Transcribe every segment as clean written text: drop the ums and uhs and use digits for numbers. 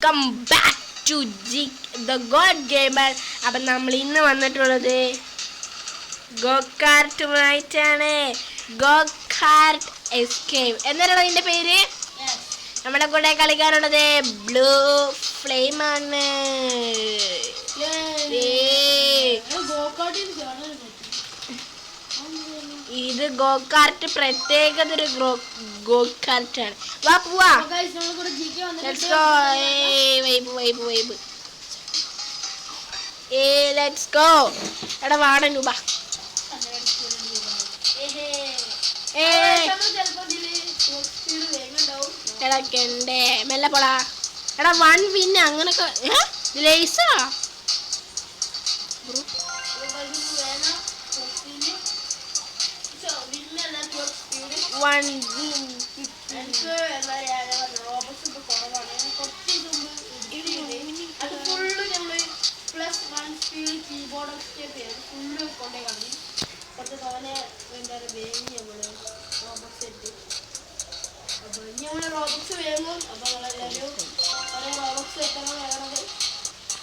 Welcome back to the God Gamer. അപ്പം നമ്മൾ ഇന്ന് വന്നിട്ടുള്ളത് ഗോകാർട്ടുമായിട്ടാണ്. ഗോകാർട്ട് എസ്കേപ്പ് എന്നാണ് അതിൻ്റെ പേര്. നമ്മുടെ കൂടെ കളിക്കാനുള്ളത് ബ്ലൂ ഫ്ലെയിം ആണ്. ഇത് ഗോകാർട്ട് പ്രത്യേകത ഒരു ഗോകാർട്ടാണ്. വാ പോവാ. Let's go. Let's go. എടാ വാടൻ രൂപ. എടാ കെണ്ടേ മെല്ലെ പോടാ. എടാ വൺ വിൻ അങ്ങനൊക്കെ ലേസാ. One win റോബക്സ് വേങ്ങും. അപ്പൊ നിങ്ങളെല്ലാവരും കുറെ റോബക്സ് എത്തണം വേണത്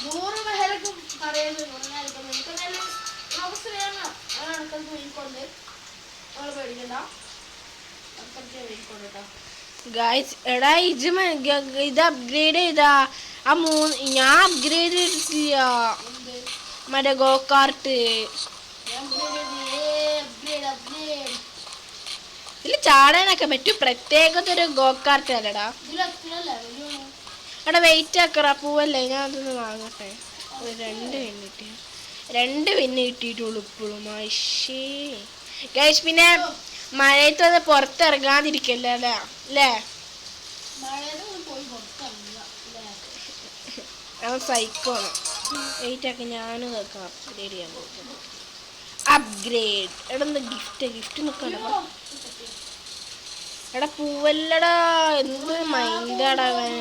100 പേരൊക്കെ പറയുന്നത്. നിങ്ങൾക്ക് റോബക്സ് വേണം. അത് കണക്കൾക്ക് വേയിക്കൊണ്ട് നിങ്ങൾ പേടിക്കണ്ട. കണക്കൾക്ക് വേയിക്കൊണ്ട് കേട്ടോ ഗായ്സ്. എടാ ഇത് അപ്ഗ്രേഡ് ചെയ്താ ആ ഞാൻ അപ്ഗ്രേഡ് ചെയ്തിട്ടില്ല മറ്റേ ഗോകാർട്ട്. ഇതിൽ ചാടാനൊക്കെ പറ്റും. പ്രത്യേകത ഒരു ഗോകാർട്ട് അല്ലടാ. എടാ വെയിറ്റ് ആക്കറ പൂവല്ലേ. ഞാൻ അതൊന്ന് വാങ്ങട്ടെ. ഒരു 2 വിന്ന് കിട്ടിയിട്ടുള്ളൂ ഇപ്പോഴും. ആയിഷേ ഗൈസ്. പിന്നെ മഴയത്ത് അത് പുറത്തിറങ്ങാതിരിക്കല്ലേ അല്ലേ. അത് സൈക്കോണ്. വെയിറ്റ് ആക്കി ഞാനും കേൾക്കാം. അപ്ഗ്രേഡ് ചെയ്യാൻ പോകും. അപ്ഗ്രേഡ്. എടാ എന്താ ഗിഫ്റ്റ് നിൽക്കണ്ട. എടാ പൂവല്ലടാ. എന്ത് മൈൻഡാടാ അവൻ.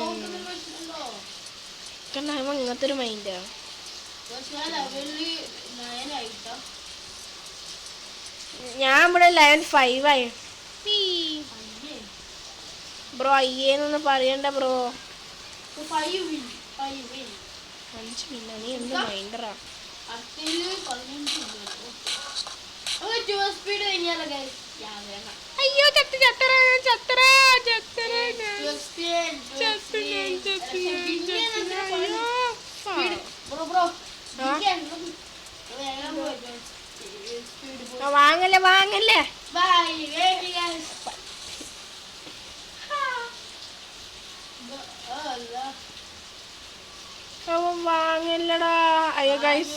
അവൻ ഇങ്ങനത്തെ ഒരു മൈൻഡാ. ഞാൻ ഇവിടെ ലെവൽ 5 ആയി ബ്രോ. അയ്യേന്നൊന്ന് പറയണ്ട ബ്രോ. 5 മിനിറ്റ്. നീ എന്ത് മൈൻഡറാ. അയ്യോ വാങ്ങല്ലേ വാങ്ങല്ലേ. വാങ്ങല്ലടാ. അയ്യോ ഗൈസ്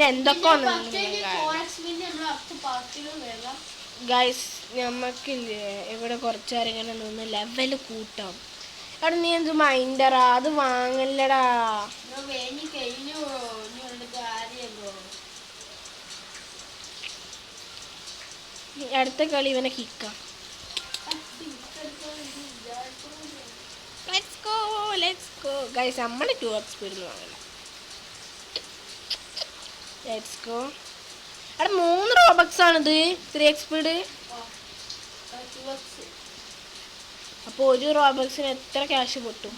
എന്തൊക്കെ ഗൈസ്. ഞമ്മക്കില്ലേ ഇവിടെ കുറച്ചേരം ഇങ്ങനെ നിന്ന് ലെവല് കൂട്ടാം. അവിടെ നീ എന്ത് മൈൻഡറാ. അത് വാങ്ങല്ലടാ. അടുത്ത കളി ഇവനെ കിക്കാം. Let's go guys. നമ്മൾ 2x സ്പീഡിൽ വാങ്ങല. Let's go. അവിടെ 3 റോബക്സ് ആണിത്. 3x speed. അപ്പോൾ ഒരു റോബക്സിന് എത്ര ക്യാഷ് പൊട്ടും.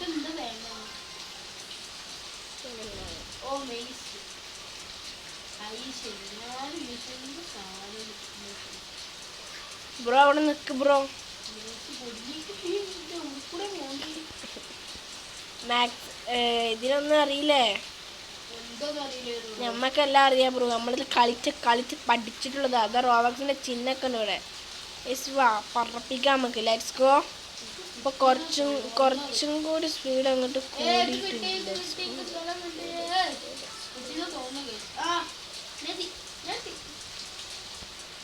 ബ്രോ അവിടെ നിൽക്ക് ബ്രോ. മാക്സ് ഇതിനൊന്നും അറിയില്ലേ. ഞമ്മക്കെല്ലാം അറിയാം ബ്രോ. നമ്മളിത് കളിച്ച് പഠിച്ചിട്ടുള്ളത്. അതാ റോബക്സിന്റെ ചിഹ്നമൊക്കെ ഉണ്ട് ഇവിടെ. വാ പറപ്പിക്കാം നമുക്ക്. Let's go. അപ്പോൾ കുറച്ചും കൂടി സ്പീഡ് അങ്ങോട്ട് കൂടിയിട്ടുണ്ട്.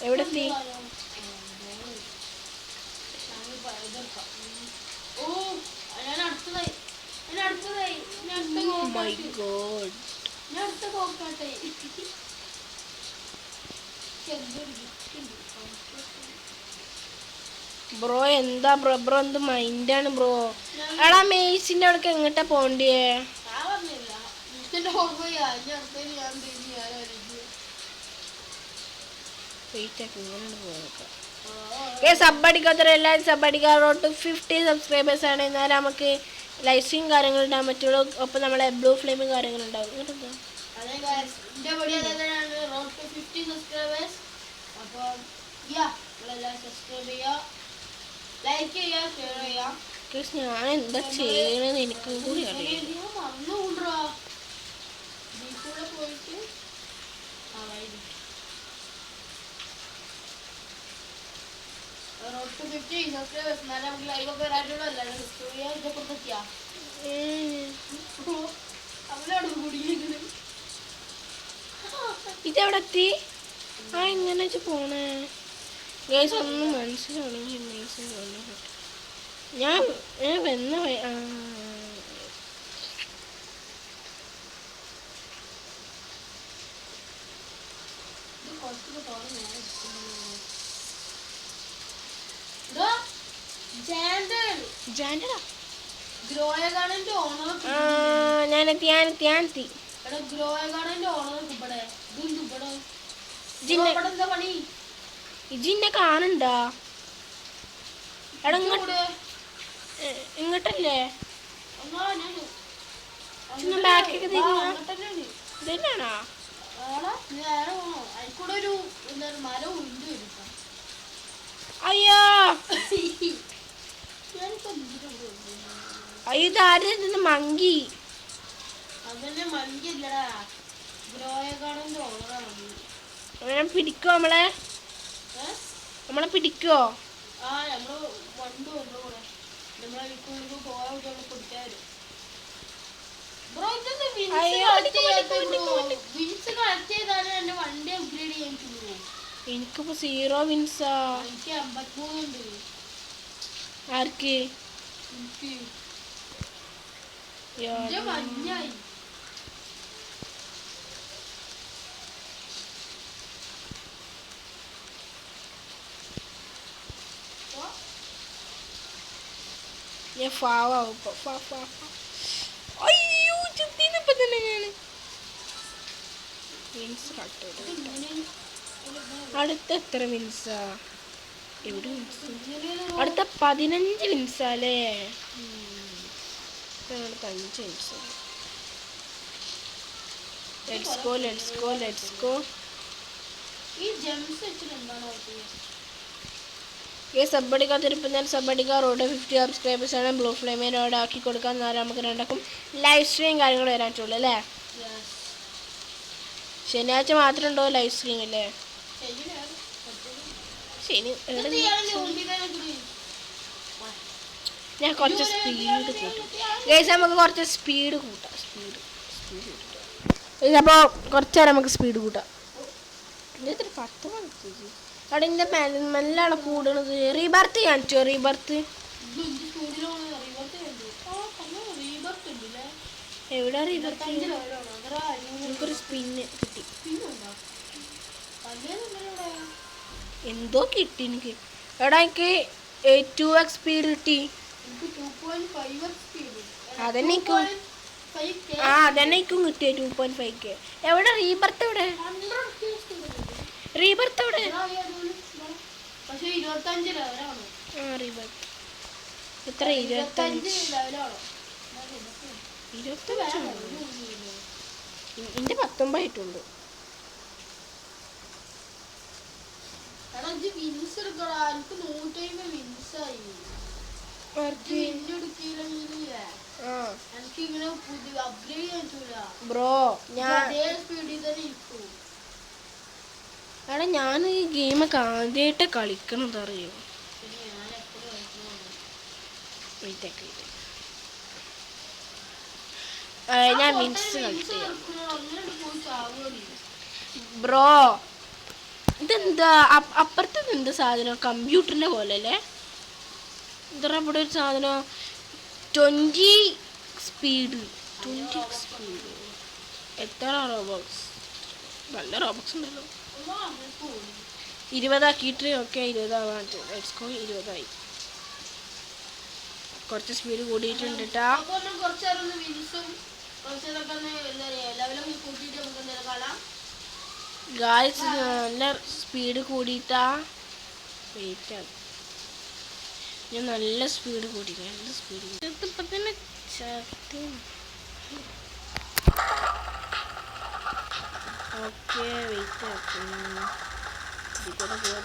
എവിടെ എത്തി. My God. ബ്രോ എന്താ ബ്രോ എന്ത് മൈൻഡാണ് ബ്രോ. എടാ മെയ്സിന്റെ അവിടേക്ക് എങ്ങോട്ടാ പോണ്ടിയേ. വെയിറ്റ് ആക്കി ഇങ്ങനെയാണ് പോകാം. സബ് അടിക്കാത്തവരെല്ലാം സബ് അടിക്കാറോട്ട് 50 സബ്സ്ക്രൈബേഴ്സ് ആണ്. എന്നാലും നമുക്ക് ലൈവ് സ്ട്രീം കാര്യങ്ങൾ ഇടാൻ പറ്റുള്ളൂ. ഒപ്പം നമ്മളെ ബ്ലൂ ഫ്ലെയിമും കാര്യങ്ങളുണ്ടാവും. ഇങ്ങനെന്താ ഞാൻ എന്താ ചെയ്യണെന്ന് എനിക്കും കൂടി അറിയാം. ഇതെവിടെ എത്തി? എങ്ങനെ വെച്ച് പോണേ ഗൈസ്? ഒന്നും മനസ്സിലാവണമെങ്കിൽ ഞാൻ വന്ന ഞാനെത്തി. ഇജിന്നെ കാണണ്ടാ? എടാ ഇങ്ങോട്ടല്ലേ? ബാക്കൊക്കെ തന്നെയാണോ? അയ്യോ അയ്യോ ഇതാരും മങ്കി. പിടിക്കോ നമ്മളെ പിടിക്കോ? എനിക്കിപ്പോ 0 വിൻസാ. ആർക്ക്? ഞാൻ ഫാവാവും. അയ്യോ ചുറ്റിനപ്പോ തന്നെ ഞാൻ വിൻസ് കട്ടോ. അടുത്ത എത്ര വിൻസാ? എവിടെ വിൻസ്? അടുത്ത 15 വിൻസാല്ലേ? അടുത്ത 5 വിൻസ്. Let's go. സബ് അടിക്കാത്തിരിപ്പം ഞാൻ സബ് അടിക്കാറോട് 50 സബ്സ്ക്രൈബേഴ്സ് ആണ്. ബ്ലൂ ഫ്ലെയിമിനോട് ആക്കി കൊടുക്കാൻ നമുക്ക് രണ്ടാക്കും ലൈവ് സ്ട്രീം കാര്യങ്ങൾ വരാറ്റുള്ളൂ അല്ലേ? ശനിയാഴ്ച മാത്രമേ ഉണ്ടോ ലൈവ് സ്ട്രീം അല്ലേ? ഞാൻ കുറച്ച് സ്പീഡ് കൂട്ടും ഗൈസ്. നമുക്ക് കുറച്ച് സ്പീഡ് കൂട്ടാം. അപ്പോൾ കുറച്ച് നേരം നമുക്ക് സ്പീഡ് കൂട്ടാം. ഇതിൽ 10 മണിക്ക് അവിടെ എൻ്റെ മെല്ലാണ് കൂടണത്. റീബർത്ത് കാണിച്ചോ? റീബർത്ത് എവിടെ? റീബർത്ത് നമുക്കൊരു സ്പിന്ന് കിട്ടി. എന്തോ കിട്ടി എനിക്ക്. എടാ എനിക്ക് 2x സ്പീഡ് കിട്ടി. അതെനിക്കും കിട്ടിയ 2.5k. എവിടെ റീബർത്ത്? എവിടെ റീബർത്ത്? എവിടെ റീബർത്ത്? എത്ര? 25. എൻ്റെ 19 ആയിട്ടുണ്ട്. ബ്രോ ഞാൻ ഈ ഗെയിമൊക്കെ ആദ്യമായിട്ട് കളിക്കണത് അറിയോ? ഞാൻ വിൻസ് കളിച്ചു ബ്രോ. ഇതെന്താ അപ്പുറത്ത് എന്താ സാധനം? കമ്പ്യൂട്ടറിൻ്റെ പോലെ അല്ലേ? എന്താ ഇവിടെ ഒരു സാധനം 20 സ്പീഡ്. എത്ര റോബോക്സ്? നല്ല റോബോക്സ് ഉണ്ടല്ലോ. 20 ആക്കിയിട്ട് ഓക്കെ 20 ആവാൻ. Let's go. 20 ആയി. കുറച്ച് സ്പീഡ് കൂടിയിട്ടുണ്ട് കേട്ടാ. ഗായ്സ് നല്ല സ്പീഡ് കൂടിയിട്ടാ. വെയിറ്റാണ്. ഞാൻ നല്ല സ്പീഡ് കൂട്ടിക്കാം, നല്ല സ്പീഡ് ഇപ്പം തന്നെ ചത്തി. ഓക്കെ വെയിറ്റ് ആക്കും. ഇതിക്കൂടെ പോവാ.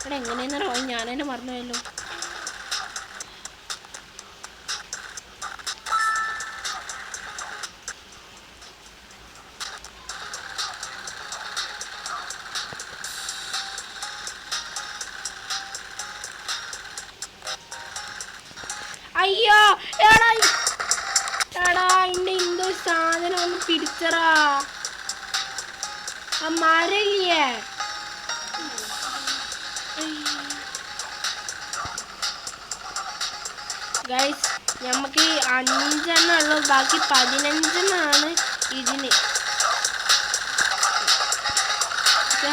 ഇവിടെ എങ്ങനെയെന്ന് അറിയാം, ഞാൻ തന്നെ മറന്നുപോയല്ലോ. അയ്യോ എടാ എൻ്റെ എന്തോ സാധനം ഒന്ന് പിടിച്ചറാ. ആ മരല്ലേ ഗൈസ്, നമുക്ക് 5 ഉള്ളൂ, ബാക്കി 15 ഇതിന്.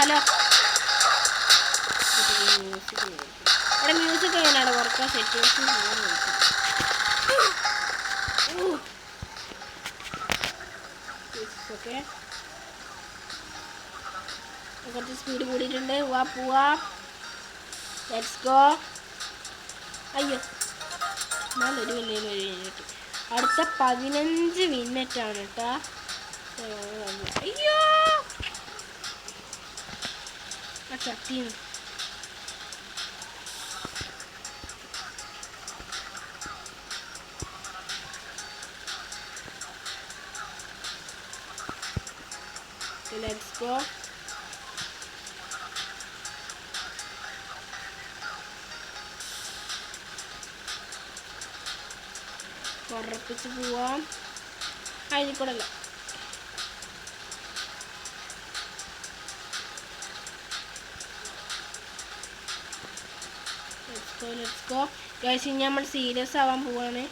ഹലോ ഇവിടെ മ്യൂസിക് എങ്ങനെയാണ് കുറച്ച് സെറ്റിങ്സ് ഓക്കെ. കുറച്ച് സ്പീഡ് കൂടിയിട്ടുണ്ട്. പോവാ ലെറ്റ്സ് ഗോ. അയ്യോ നല്ലൊരു കഴിഞ്ഞിട്ട് അടുത്ത 15 മിനിറ്റാണ് കേട്ടോ. അയ്യോ ആ ചട്ടീന്ന് ലെറ്റ്സ് ഗോ. ഉറപ്പിച്ച് പോവാം. അതിൽക്കൂടല്ല ലെറ്റ്സ് ഗോ ഗൈസ്. ഇനി നമ്മൾ സീരിയസ് ആവാൻ പോവാണ്.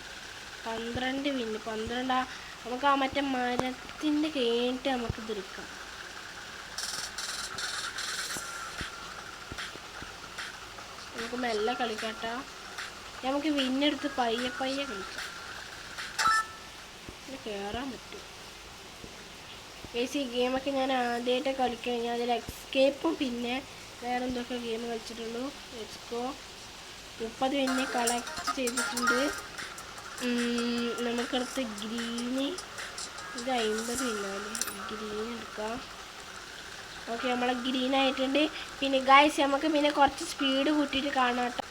12 മിനിറ്റ് 12 നമുക്ക് ആ മറ്റേ മരത്തിൻ്റെ കഴിഞ്ഞിട്ട് നമുക്ക് ഇതെടുക്കാം. നമുക്ക് മെല്ലെ കളിക്കാട്ടോ. നമുക്ക് വിന്നെടുത്ത് പയ്യെ കളിക്കാം. കയറാൻ പറ്റും ഗൈസ്. ഈ ഗെയിമൊക്കെ ഞാൻ ആദ്യമായിട്ട് കളിക്കാൻ. ഞാൻ അതിൽ എസ്കേപ്പും പിന്നെ വേറെ എന്തൊക്കെ ഗെയിം കളിച്ചിട്ടുള്ളൂ. Let's go. 30 പിന്നെ കളക്ട് ചെയ്തിട്ടുണ്ട്. നമുക്കടുത്ത് ഗ്രീന് ഇത് 50 ഇല്ലാതെ ഗ്രീൻ എടുക്കാം. ഓക്കെ നമ്മളെ ഗ്രീൻ ആയിട്ടുണ്ട്. പിന്നെ ഗൈസ് നമുക്ക് പിന്നെ കുറച്ച് സ്പീഡ് കൂട്ടിയിട്ട് കാണാം കേട്ടോ.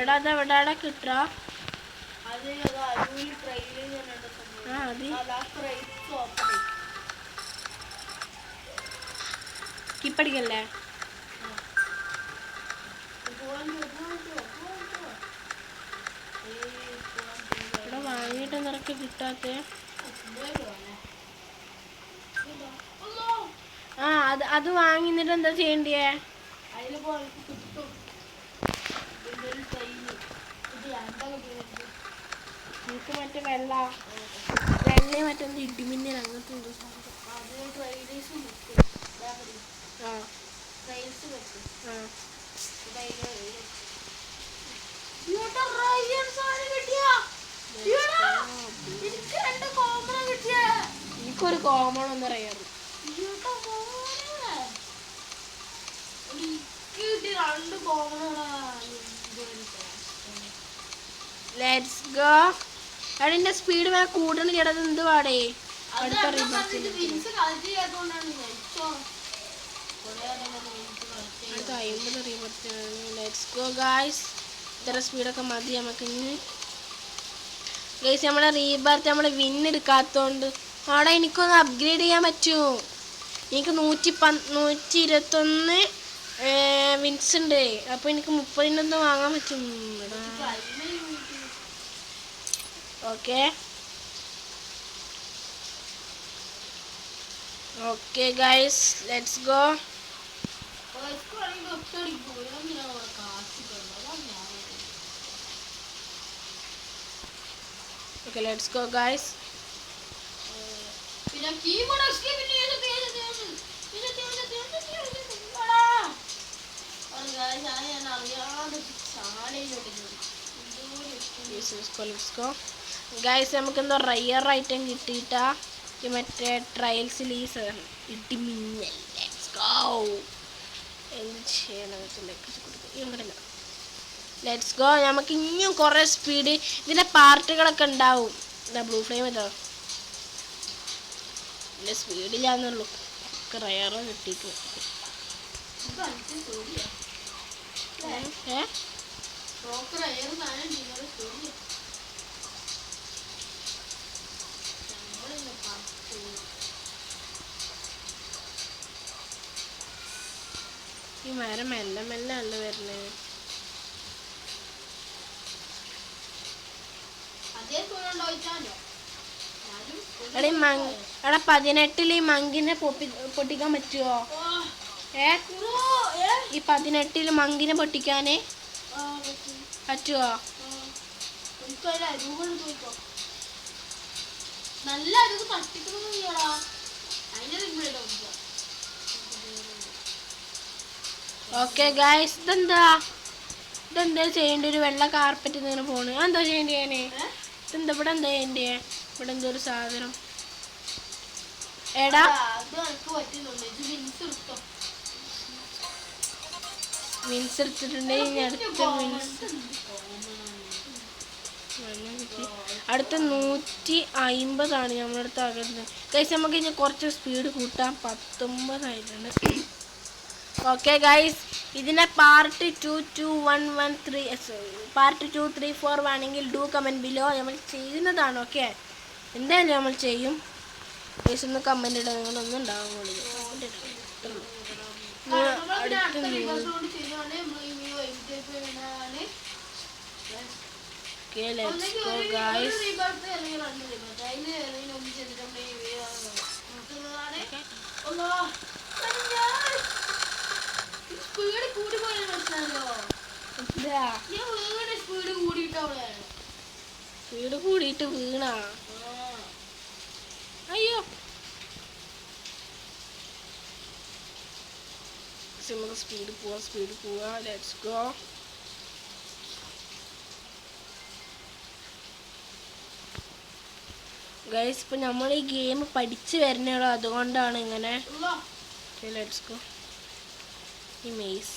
എടാ അത് എവിടെ കിട്ടാ? കിപ്പടിക്കല്ലേ? ഇവിടെ വാങ്ങിയിട്ട് നിനക്ക് കിട്ടാത്ത അത് വാങ്ങിന്നിട്ട് എന്താ ചെയ്യണ്ടേ? എനിക്ക് മറ്റേ വെള്ളയും മറ്റൊന്ന് ഇടിമിന്നൽ അങ്ങനത്തെ എന്തോ എനിക്കൊരു കോമൺ ഒന്നും അറിയാറ്. Let's go. അതിന്റെ സ്പീഡ് വേറെ കൂടുതൽ കിടന്നത് എന്തുവാടേ? അടുത്ത ലെറ്റ്സ് ഗോ ഗായ്സ്. ഇത്ര സ്പീഡൊക്കെ മതി നമുക്ക്. ഇനി ഗൈസ് നമ്മളെ റീബർത്ത് നമ്മൾ വിന്നെടുക്കാത്തതുകൊണ്ട് അവിടെ എനിക്കൊന്ന് അപ്ഗ്രേഡ് ചെയ്യാൻ പറ്റുമോ? എനിക്ക് 121 വിൻസ് ഉണ്ട്. അപ്പോൾ എനിക്ക് 30 വാങ്ങാൻ പറ്റും. Okay okay guys let's go. Okay let's go guys. പിന്നെ കീബോർഡ് എസ്കേപ്പ് ഗൈസ് നമുക്കെന്തോ റയർ ഐറ്റം കിട്ടിയിട്ടാ ഈ മറ്റേ ട്രയൽസിൽ ഈ ഇടിമിന്നൽ. Let's go. എന്ത് ചെയ്യണം ഇങ്ങോട്ടല്ല. Let's go. നമുക്ക് ഇനിയും കുറേ സ്പീഡ് ഇതിൻ്റെ പാർട്ടുകളൊക്കെ ഉണ്ടാവും. എന്താ ബ്ലൂ ഫ്ലെയിം ഇതാ ഇതിൻ്റെ സ്പീഡില്ലാന്നുള്ളൂ. ഒക്കെ റയറോ കിട്ടിയിട്ട് ഈ മരം മെല്ലെ മെല്ലെ അല്ല വരുന്നത്. എടാ 18 ഈ മങ്കിനെ പൊട്ടിക്കാൻ പറ്റുമോ? ഈ 18 മങ്കിനെ പൊട്ടിക്കാന് പറ്റുമോ? നല്ല ഓക്കെ ഗൈസ്. ഇതെന്താ ചെയ്യേണ്ട? ഒരു വെള്ള കാർപ്പറ്റ് ഇങ്ങനെ പോണ്. എന്താ ചെയ്യേണ്ടി? ഞാന് ഇതെന്താ ഇവിടെ എന്താ ചെയ്യേണ്ടി? ഇവിടെ എന്തോ ഒരു സാധനം. എടാ മിൻസ് എടുത്തിട്ടുണ്ടെങ്കിൽ അടുത്ത 150 നമ്മുടെ അടുത്ത് ആകുന്നത്. ഗൈസ് നമുക്ക് ഇനി കുറച്ച് സ്പീഡ് കൂട്ടാം. 19 ആയിട്ടുണ്ട്. ഓക്കെ ഗൈസ്, ഇതിനെ പാർട്ട് 2, 2, 1, 1, 3 പാർട്ട് 2, 3, 4 വേണമെങ്കിൽ ഡു കമൻറ്റ് ബിലോ. നമ്മൾ ചെയ്യുന്നതാണ്. ഓക്കെ, എന്തായാലും നമ്മൾ ചെയ്യും. ഗൈസ് ഒന്ന് കമൻറ്റ് ഇടാം. നിങ്ങളൊന്നും ഉണ്ടാവാൻ കൊള്ളില്ല. Okay, let's go guys. Speed കൂടിയിട്ട് വീണാ? അയ്യോ, നമുക്ക് സ്പീഡ് പോവാ. Let's go. ഗൈസ്, ഇപ്പം നമ്മൾ ഈ ഗെയിം പഠിച്ച് വരുന്നുള്ളൂ, അതുകൊണ്ടാണ് ഇങ്ങനെ. Let's go. ഈ മെയ്സ്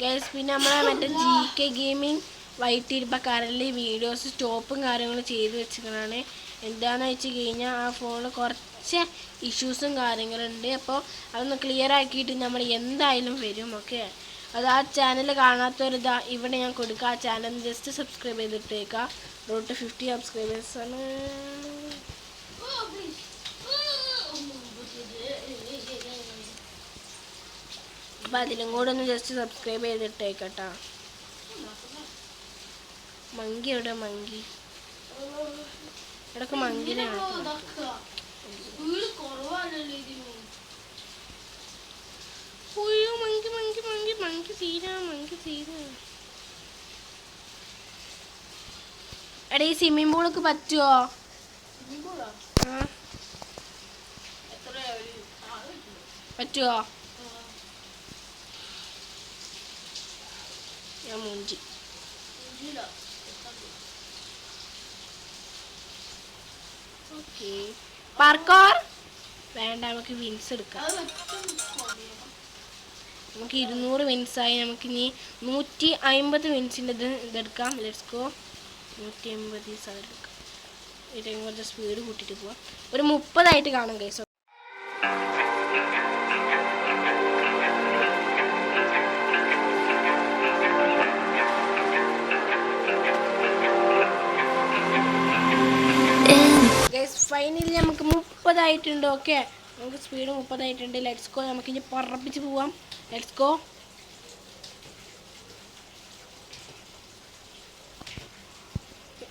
ഗൈസ്. പിന്നെ നമ്മളെ മറ്റേ GK ഗെയിമിങ് വൈറ്റിരിപ്പക്കാരല്ലേ വീഡിയോസ് സ്റ്റോപ്പും കാര്യങ്ങളും ചെയ്ത് വെച്ചിരിക്കണതാണ്. എന്താണെന്ന് വെച്ച് കഴിഞ്ഞാൽ ആ ഫോണിൽ കുറച്ച് ഇഷ്യൂസും കാര്യങ്ങളുണ്ട്. അപ്പോൾ അതൊന്ന് ക്ലിയർ ആക്കിയിട്ട് നമ്മൾ എന്തായാലും വരും. ഓക്കെ, അത് ആ ചാനൽ കാണാത്തവരിതാ ഇവിടെ ഞാൻ കൊടുക്കുക. ആ ചാനൽ ജസ്റ്റ് സബ്സ്ക്രൈബ് ചെയ്തിട്ടേക്കാം. റോഡ് ടു 50 സബ്സ്ക്രൈബേഴ്സാണ്. അപ്പം അതിലും കൂടെ ഒന്ന് ജസ്റ്റ് സബ്സ്ക്രൈബ് ചെയ്തിട്ടേക്കട്ടാ. മങ്കി എവിടെ? മങ്കി ഇടക്ക് മങ്കിനെ മങ്കി തീരാ. എടാ ഈ സ്വിമ്മിംഗ് പൂളൊക്കെ പറ്റുമോ? പറ്റുമോ? ഞാൻ മൂഞ്ചി. ഓക്കെ, പാർക്കോർ വേണ്ട, നമുക്ക് വിൻസ് എടുക്കാം. നമുക്ക് 200 വിൻസായി. നമുക്കിനി 150 വിൻസിൻ്റെ ഇതെടുക്കാം. Let's go. 150 സ്ഥലം എടുക്കാം. ഏറ്റവും കുറച്ച് സ്പീഡ് കൂട്ടിയിട്ട് പോവാം. ഒരു 30 കാണാം ഗൈസ്. ഫൈനലി നമുക്ക് 30 ഓക്കെ, നമുക്ക് സ്പീഡ് 30 ലെറ്റ്സ് ഗോ. നമുക്കിനി പറപ്പിച്ച് പോവാം. Let's go.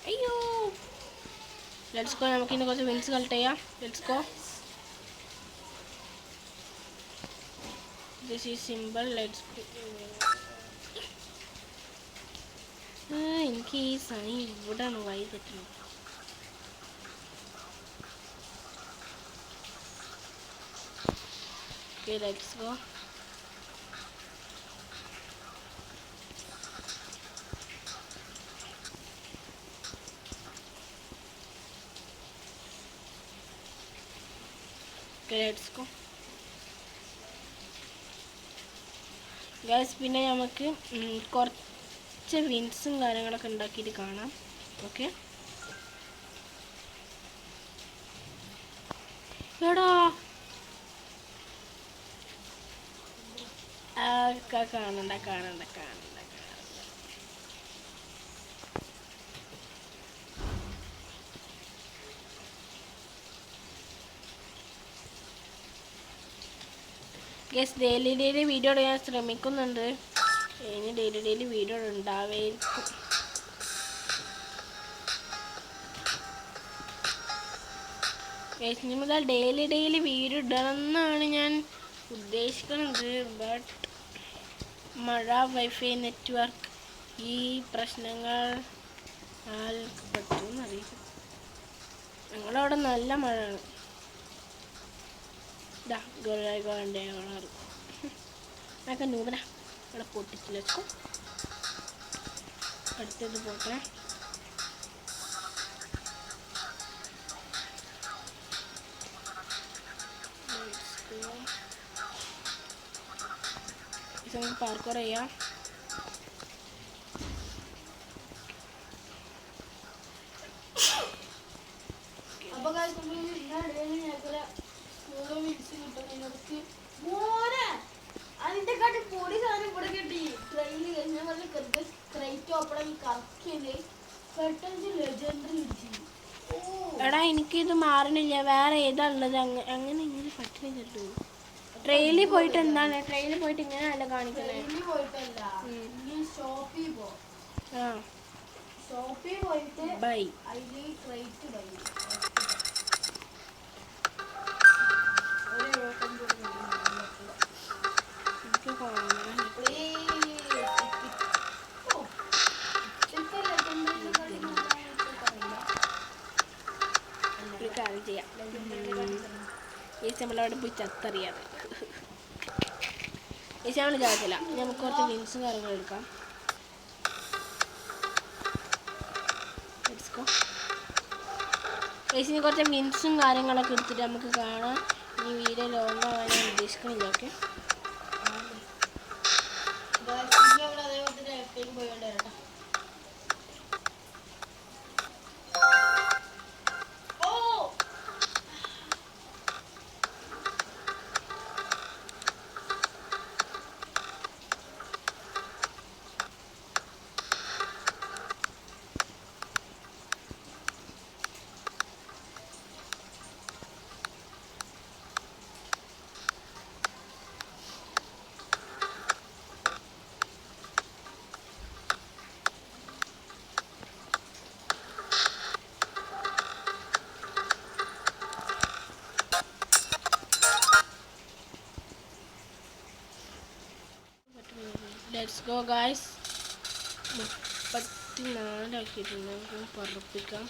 അയ്യോ, ലെറ്റ്സ് ഗോ. നമുക്കിനി കുറച്ച് വിൻസ് കളക്ട് ചെയ്യാം. Let's go. This is simple. എനിക്ക് ഈ സണി ഇവിടെയാണ് വഴി തെറ്റുന്നത്. Okay, let's go. Okay, let's go. Guys, പിന്നെ നമുക്ക് കുറച്ച് വിൻസും കാര്യങ്ങളൊക്കെ ഉണ്ടാക്കിയിട്ട് കാണാം. ഓക്കെ, എടാ കാണണ്ട. ഗസ് ഡെയിലി വീഡിയോ ഞാൻ ശ്രമിക്കുന്നുണ്ട്. ഇനി ഡെയിലി വീഡിയോ ഉണ്ടാവേയിരിക്കും. ഇനി മുതൽ ഡെയിലി വീഡിയോ ഇടണം എന്നാണ് ഞാൻ ഉദ്ദേശിക്കുന്നത്. ബട്ട് മഴ, വൈഫൈ, നെറ്റ്വർക്ക് ഈ പ്രശ്നങ്ങൾ പറ്റുമെന്നറിയില്ല. ഞങ്ങളവിടെ നല്ല മഴയാണ്. അതൊക്കെ നൂതന ഇവിടെ പൊട്ടിച്ചില്ല. അടുത്തത് പോട്ടെ. പാർക്കോർ ചെയ്യാം. അപ്പൊ അതിന്റെ കാട്ടി പൊടി സാധനം ഇവിടെ കിട്ടി. ട്രെയിനിൽ കഴിഞ്ഞാൽ പറഞ്ഞ ക്രൈറ്റ് ഓപ്പൺ കറക്കിയത് പെട്ടെന്ന് ലെജൻഡറി കിട്ടി. എടാ എനിക്കിത് മാറണില്ല. വേറെ ഏതാ ഉള്ളത്? അങ്ങനെ ഇങ്ങനെ പറ്റുന്നില്ലല്ലോ. ട്രെയിനിൽ പോയിട്ട് എന്താണ്? ട്രെയിനിൽ പോയിട്ട് ഇങ്ങനെയല്ല കാണിക്കുന്നത്. ട്രെയിനിൽ പോയിട്ടല്ല, ഷോപ്പിൽ പോ. ഷോപ്പിൽ പോയിട്ട് ബൈ അതിൽ ക്രൈറ്റ് ബൈ. കാര്യം ചെയ്യാം. നമ്മളവിടെ പോയി ചത്തറിയാതെ നമ്മൾ ചാകത്തില്ല. നമുക്ക് കുറച്ച് വിൻസും കാര്യങ്ങളും എടുക്കാം. ഇനി കുറച്ച് വിൻസും കാര്യങ്ങളൊക്കെ എടുത്തിട്ട് നമുക്ക് കാണാം. ഈ വീഡിയോ ലോങ് ആവാൻ ഞാൻ ഉദ്ദേശിക്കുന്നില്ല. Okay, let's go guys. 34 ആക്കിയിട്ടുണ്ട്. നമുക്ക് പറപ്പിക്കാം.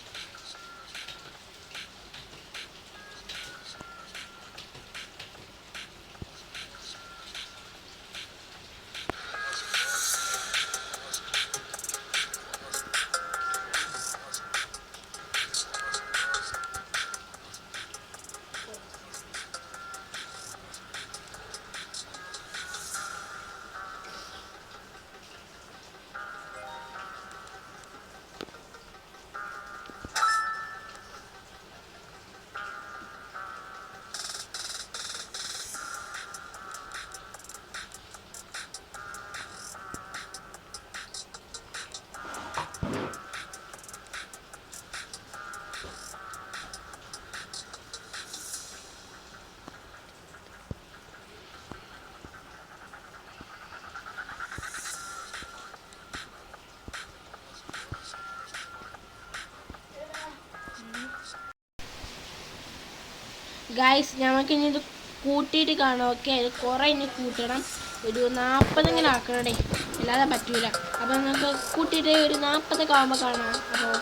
ഗായ്സ് നമുക്കിനി ഇത് കൂട്ടിയിട്ട് കാണാം. ഓക്കെ, അത് കുറേ ഇനി കൂട്ടണം. ഒരു 40 ഇങ്ങനെ ആക്കണേ, അല്ലാതെ പറ്റൂല. അപ്പോൾ നമുക്ക് കൂട്ടിയിട്ട് ഒരു 40 ആകുമ്പോൾ കാണാം. അപ്പോൾ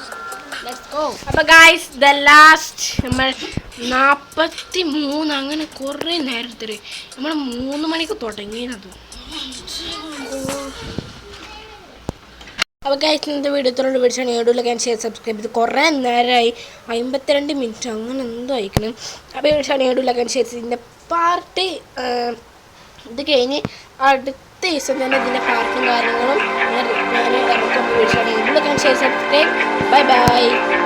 ലെറ്റ്സ് ഗോ. അപ്പോൾ ഗായ്സ് ദ ലാസ്റ്റ് നമ്മൾ 43 അങ്ങനെ കുറേ നേരത്തിൽ നമ്മൾ 3 മണിക്ക് തുടങ്ങിയത്. അപ്പോൾ ഗായ്സ് ഇന്നത്തെ വീഡിയോ ഇത്രയോട് വിളിച്ചാണ്. യൂട്യൂബിലൊക്കെ സബ്സ്ക്രൈബ് ചെയ്ത് കുറേ നേരമായി, 52 മിനിറ്റ് അങ്ങനെ എന്തോ അയക്കണം. അപ്പോൾ വിളിച്ചാണ് യൂട്യൂബിലൊക്കെ ഇതിൻ്റെ പാർട്ട് ഇത് കഴിഞ്ഞ് അടുത്ത ദിവസം തന്നെ ഇതിൻ്റെ പാർട്ടും കാര്യങ്ങളും ഞാൻ ഇറക്കുമ്പോൾ വിളിച്ചാണ്. യൂട്യൂബിലൊക്കെ സബ്സ്ക്രൈബ്. Bye bye.